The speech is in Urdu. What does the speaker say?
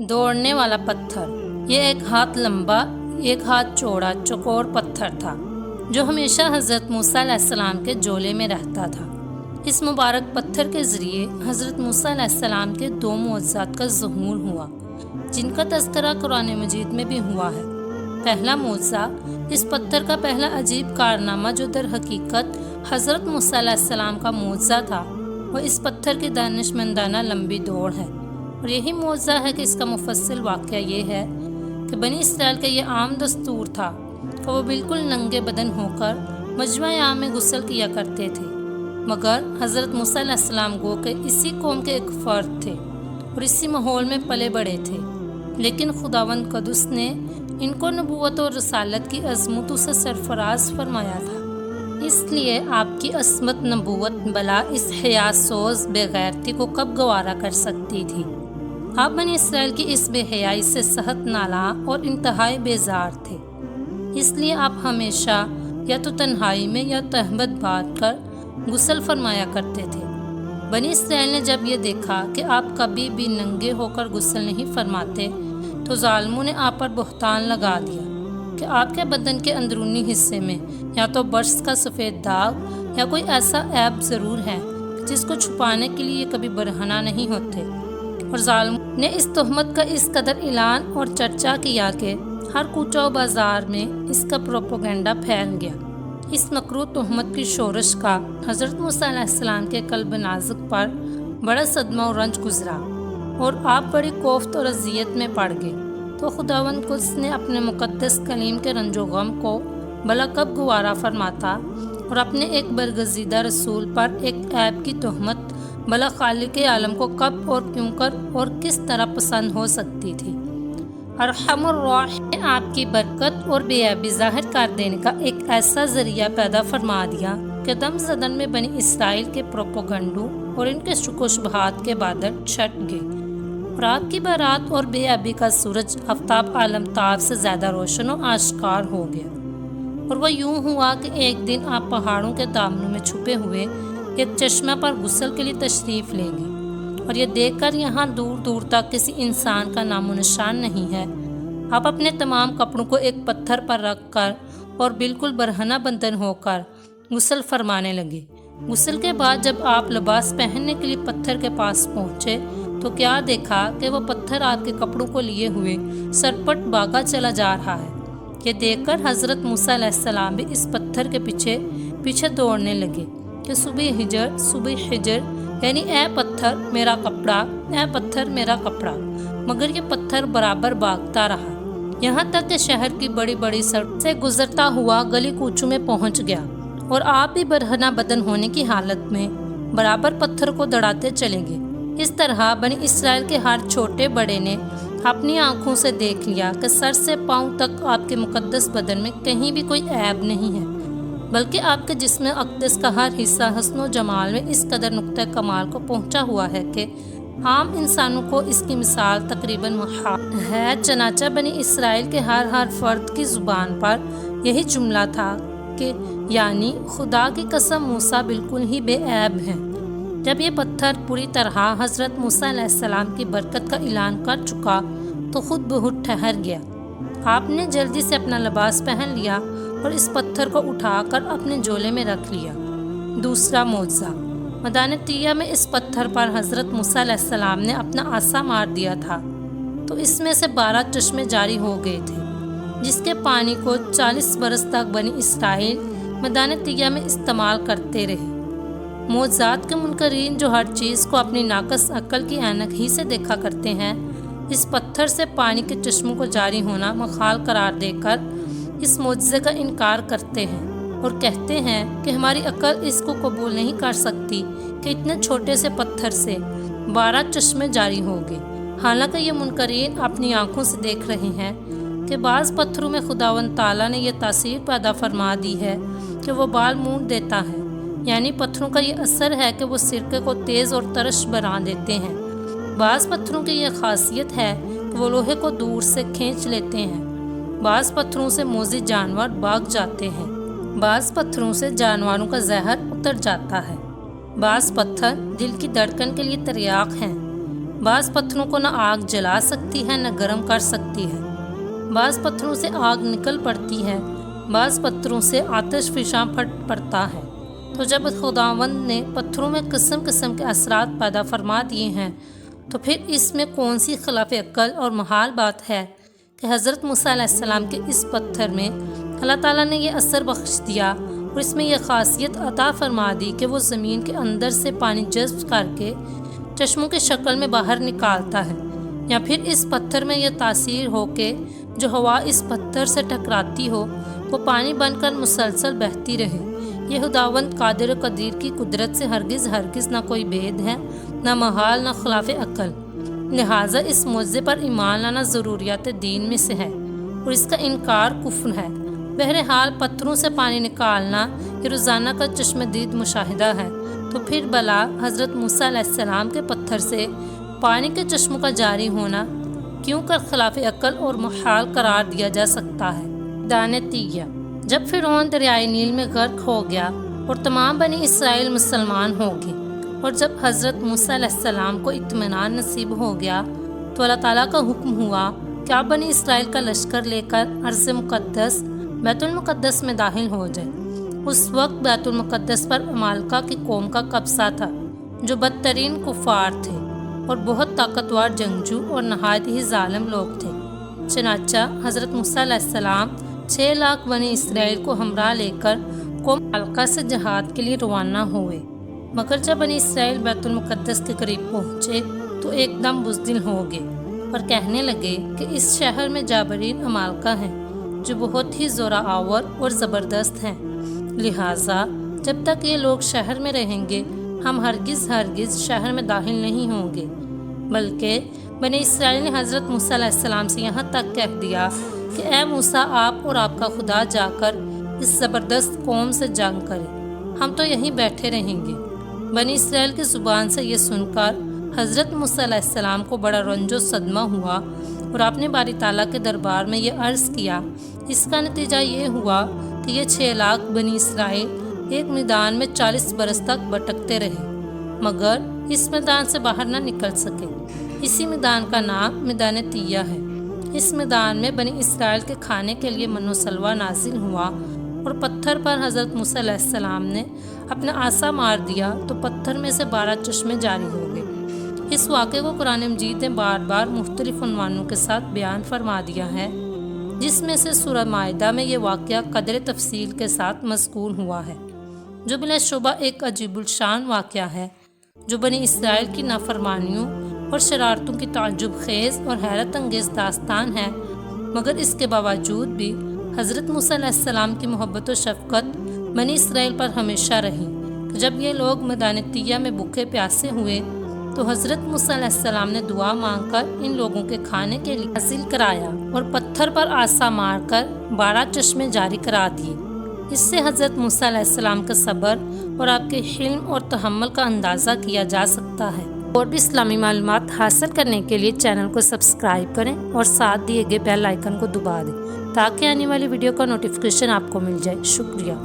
دوڑنے والا پتھر۔ یہ ایک ہاتھ لمبا، ایک ہاتھ چوڑا چوکور پتھر تھا جو ہمیشہ حضرت موسیٰ علیہ السلام کے جولے میں رہتا تھا۔ اس مبارک پتھر کے ذریعے حضرت موسیٰ علیہ السلام کے 2 معجزات کا ظہور ہوا جن کا تذکرہ قرآن مجید میں بھی ہوا ہے۔ پہلا معجزہ، اس پتھر کا پہلا عجیب کارنامہ جو در حقیقت حضرت موسیٰ علیہ السلام کا معجزہ تھا، وہ اس پتھر کی دانشمندانہ لمبی دوڑ ہے۔ اور یہی معجزہ ہے کہ اس کا مفصل واقعہ یہ ہے کہ بنی اسرائیل کا یہ عام دستور تھا کہ وہ بالکل ننگے بدن ہو کر مجمع عام میں غسل کیا کرتے تھے، مگر حضرت موسیٰ علیہ السلام گو کہ اسی قوم کے ایک فرد تھے اور اسی ماحول میں پلے بڑے تھے، لیکن خداوند قدس نے ان کو نبوت اور رسالت کی عظمتوں سے سرفراز فرمایا تھا۔ اس لیے آپ کی عصمت نبوت بلا اس حیا سوز بے غیرتی کو کب گوارا کر سکتی تھی؟ آپ بنی اسرائیل کی اس بے حیائی سے سخت نالاں اور انتہائی بیزار تھے۔ اس لیے آپ ہمیشہ یا تو تنہائی میں یا تہمت باندھ کر غسل فرمایا کرتے تھے۔ بنی اسرائیل نے جب یہ دیکھا کہ آپ کبھی بھی ننگے ہو کر غسل نہیں فرماتے تو ظالموں نے آپ پر بہتان لگا دیا کہ آپ کے بدن کے اندرونی حصے میں یا تو برس کا سفید داغ یا کوئی ایسا عیب ضرور ہے جس کو چھپانے کے لیے کبھی برہنہ نہیں ہوتے۔ اور ظالموں نے اس تہمت کا اس قدر اعلان اور چرچا کیا کہ ہر کوچہ و بازار میں اس کا پروپیگنڈا پھیل گیا۔ اس مکروہ تہمت کی شورش کا حضرت موسیٰ علیہ السلام کے قلب نازک پر بڑا صدمہ و رنج گزرا اور آپ بڑی کوفت اور اذیت میں پڑ گئے۔ تو خداوند قدس نے اپنے مقدس کلیم کے رنج و غم کو بلا کب گوارا فرماتا اور اپنے ایک برگزیدہ رسول پر ایک عیب کی تہمت بلا خالق عالم کو کب اور کیوں کر اور کس طرح پسند ہو سکتی تھی؟ ارحم الراحمین نے آپ کی برکت اور بے عیبی ظاہر کر دینے کا ایک ایسا ذریعہ پیدا فرما دیا کہ دم زدن میں بنی اسرائیل کے پروپیگنڈوں اور ان کے شک و شبہات کے بادل چھٹ گئے اور آپ کی برات اور بے عیبی کا سورج آفتاب عالم تاب سے زیادہ روشن و آشکار ہو گیا۔ اور وہ یوں ہوا کہ ایک دن آپ پہاڑوں کے دامنوں میں چھپے ہوئے ایک چشمہ پر غسل کے لیے تشریف لے گئے، اور یہ دیکھ کر یہاں دور دور تک کسی انسان کا نام و نشان نہیں ہے، آپ اپنے تمام کپڑوں کو ایک پتھر پر رکھ کر اور بالکل برہنہ بدن ہو کر غسل فرمانے لگے۔ غسل کے بعد جب آپ لباس پہننے کے لیے پتھر کے پاس پہنچے تو کیا دیکھا کہ وہ پتھر آپ کے کپڑوں کو لیے ہوئے سرپٹ بھاگا چلا جا رہا ہے۔ یہ دیکھ کر حضرت موسیٰ علیہ السلام بھی اس پتھر کے پیچھے پیچھے دوڑنے لگے کہ صبح حجر یعنی اے پتھر میرا کپڑا، اے پتھر میرا کپڑا، مگر یہ پتھر برابر بھاگتا رہا، یہاں تک کہ شہر کی بڑی بڑی سڑک سے گزرتا ہوا گلی کوچوں میں پہنچ گیا، اور آپ بھی برہنہ بدن ہونے کی حالت میں برابر پتھر کو دڑاتے چلے گئے۔ اس طرح بنی اسرائیل کے ہر چھوٹے بڑے نے اپنی آنکھوں سے دیکھ لیا کہ سر سے پاؤں تک آپ کے مقدس بدن میں کہیں بھی کوئی عیب نہیں ہے، بلکہ آپ کے جسم اقدس کا ہر حصہ حسن و جمال میں اس قدر نقطہ کمال کو پہنچا ہوا ہے کہ عام انسانوں کو اس کی مثال تقریباً محال ہے۔ چنانچہ بنی اسرائیل کے ہر فرد کی زبان پر یہی جملہ تھا کہ یعنی خدا کی قسم موسیٰ بالکل ہی بے عیب ہیں۔ جب یہ پتھر پوری طرح حضرت موسیٰ علیہ السلام کی برکت کا اعلان کر چکا تو خود بخود ٹھہر گیا۔ آپ نے جلدی سے اپنا لباس پہن لیا اور اس پتھر کو اٹھا کر اپنے جولے میں رکھ لیا۔ دوسرا معجزہ، میدان طیہ میں اس پتھر پر حضرت موسیٰ علیہ السلام نے اپنا عصا مار دیا تھا تو اس میں سے 12 چشمے جاری ہو گئے تھے، جس کے پانی کو 40 برس تک بنی اسرائیل میدان طیہ میں استعمال کرتے رہے۔ معجزات کے منکرین جو ہر چیز کو اپنی ناقص عقل کی عینک ہی سے دیکھا کرتے ہیں، اس پتھر سے پانی کے چشموں کو جاری ہونا محال قرار دے کر اس معجزے کا انکار کرتے ہیں اور کہتے ہیں کہ ہماری عقل اس کو قبول نہیں کر سکتی کہ اتنے چھوٹے سے پتھر سے 12 چشمے جاری ہو گئے۔ حالانکہ یہ منکرین اپنی آنکھوں سے دیکھ رہے ہیں کہ بعض پتھروں میں خداوند تعالیٰ نے یہ تاثیر پیدا فرما دی ہے کہ وہ بال مونڈ دیتا ہے، یعنی پتھروں کا یہ اثر ہے کہ وہ سرکے کو تیز اور ترش بنا دیتے ہیں۔ بعض پتھروں کی یہ خاصیت ہے کہ وہ لوہے کو دور سے کھینچ لیتے ہیں۔ بعض پتھروں سے موذی جانور بھاگ جاتے ہیں، بعض پتھروں سے جانوروں کا زہر اتر جاتا ہے، بعض پتھر دل کی دھڑکن کے لیے تریاق ہیں، بعض پتھروں کو نہ آگ جلا سکتی ہے نہ گرم کر سکتی ہے، بعض پتھروں سے آگ نکل پڑتی ہے، بعض پتھروں سے آتش فشاں پھٹ پڑتا ہے۔ تو جب خداوند نے پتھروں میں قسم قسم کے اثرات پیدا فرما دیے ہیں تو پھر اس میں کون سی خلاف عقل اور محال بات ہے کہ حضرت موسیٰ علیہ السلام کے اس پتھر میں اللہ تعالیٰ نے یہ اثر بخش دیا اور اس میں یہ خاصیت عطا فرما دی کہ وہ زمین کے اندر سے پانی جذب کر کے چشموں کی شکل میں باہر نکالتا ہے، یا پھر اس پتھر میں یہ تاثیر ہو کہ جو ہوا اس پتھر سے ٹکراتی ہو وہ پانی بن کر مسلسل بہتی رہے۔ یہ خداوند قادر و قدیر کی قدرت سے ہرگز نہ کوئی بید ہے، نہ محال، نہ خلاف عقل، لہٰذا اس معجزے پر ایمان لانا ضروریات دین میں سے ہے اور اس کا انکار کفر ہے۔ بہرحال پتھروں سے پانی نکالنا یہ روزانہ کا چشم دید مشاہدہ ہے، تو پھر بلا حضرت موسیٰ علیہ السلام کے پتھر سے پانی کے چشموں کا جاری ہونا کیوں کر خلاف عقل اور محال قرار دیا جا سکتا ہے؟ دانتیہ جب فرعون دریائے نیل میں غرق ہو گیا اور تمام بنی اسرائیل مسلمان ہو گئے، اور جب حضرت موسیٰ علیہ السلام کو اطمینان نصیب ہو گیا تو اللہ تعالیٰ کا حکم ہوا کہ آپ بنی اسرائیل کا لشکر لے کر ارض مقدس بیت المقدس میں داخل ہو جائے۔ اس وقت بیت المقدس پر عمالقہ کی قوم کا قبضہ تھا جو بدترین کفار تھے اور بہت طاقتور جنگجو اور نہایت ہی ظالم لوگ تھے۔ چنانچہ حضرت موسیٰ علیہ السلام 6 لاکھ بنی اسرائیل کو ہمراہ لے کر قوم عمالقہ سے جہاد کے لیے روانہ ہوئے، مگر جب بنی اسرائیل بیت المقدس کے قریب پہنچے تو ایک دم بزدل ہو گئے اور کہنے لگے کہ اس شہر میں جابرین عمالقہ ہیں جو بہت ہی زورا آور اور زبردست ہیں، لہٰذا جب تک یہ لوگ شہر میں رہیں گے ہم ہرگز شہر میں داخل نہیں ہوں گے۔ بلکہ بنی اسرائیل نے حضرت موسیٰ علیہ السلام سے یہاں تک کہہ دیا کہ اے موسیٰ، آپ اور آپ کا خدا جا کر اس زبردست قوم سے جنگ کرے، ہم تو یہیں بیٹھے رہیں گے۔ بنی اسرائیل کی زبان سے یہ سن کر حضرت موسیٰ علیہ السلام کو بڑا رنج و صدمہ ہوا اور آپ نے باری تعالیٰ کے دربار میں یہ عرض کیا۔ اس کا نتیجہ یہ ہوا کہ یہ 6 لاکھ بنی اسرائیل ایک میدان میں 40 برس تک بھٹکتے رہے مگر اس میدان سے باہر نہ نکل سکے۔ اسی میدان کا نام میدان تیہ ہے۔ اس میدان میں بنی اسرائیل کے کھانے کے لیے من و سلوہ نازل ہوا اور پتھر پر حضرت موسیٰ علیہ السلام نے اپنا عصا مار دیا تو پتھر میں سے 12 چشمے جاری ہو گئے۔ اس واقعے کو قرآن مجید نے بار بار مختلف عنوانوں کے ساتھ بیان فرما دیا ہے، جس میں سے سورہ مائدہ میں یہ واقعہ قدر تفصیل کے ساتھ مذکور ہوا ہے، جو بلا شبہ ایک عجیب الشان واقعہ ہے جو بنی اسرائیل کی نافرمانیوں اور شرارتوں کی تعجب خیز اور حیرت انگیز داستان ہے، مگر اس کے باوجود بھی حضرت موسیٰ علیہ السلام کی محبت و شفقت بنی اسرائیل پر ہمیشہ رہی کہ جب یہ لوگ میدان تیہ میں بھوکے پیاسے ہوئے تو حضرت موسیٰ علیہ السلام نے دعا مانگ کر ان لوگوں کے کھانے کے لیے حاصل کرایا اور پتھر پر عصا مار کر 12 چشمے جاری کرا دیے۔ اس سے حضرت موسیٰ علیہ السلام کا صبر اور آپ کے حلم اور تحمل کا اندازہ کیا جا سکتا ہے۔ اور بھی اسلامی معلومات حاصل کرنے کے لیے چینل کو سبسکرائب کریں اور ساتھ دیے گئے بیل آئیکن کو دبا دیں تاکہ آنے والی ویڈیو کا نوٹیفیکیشن آپ کو مل جائے۔ شکریہ۔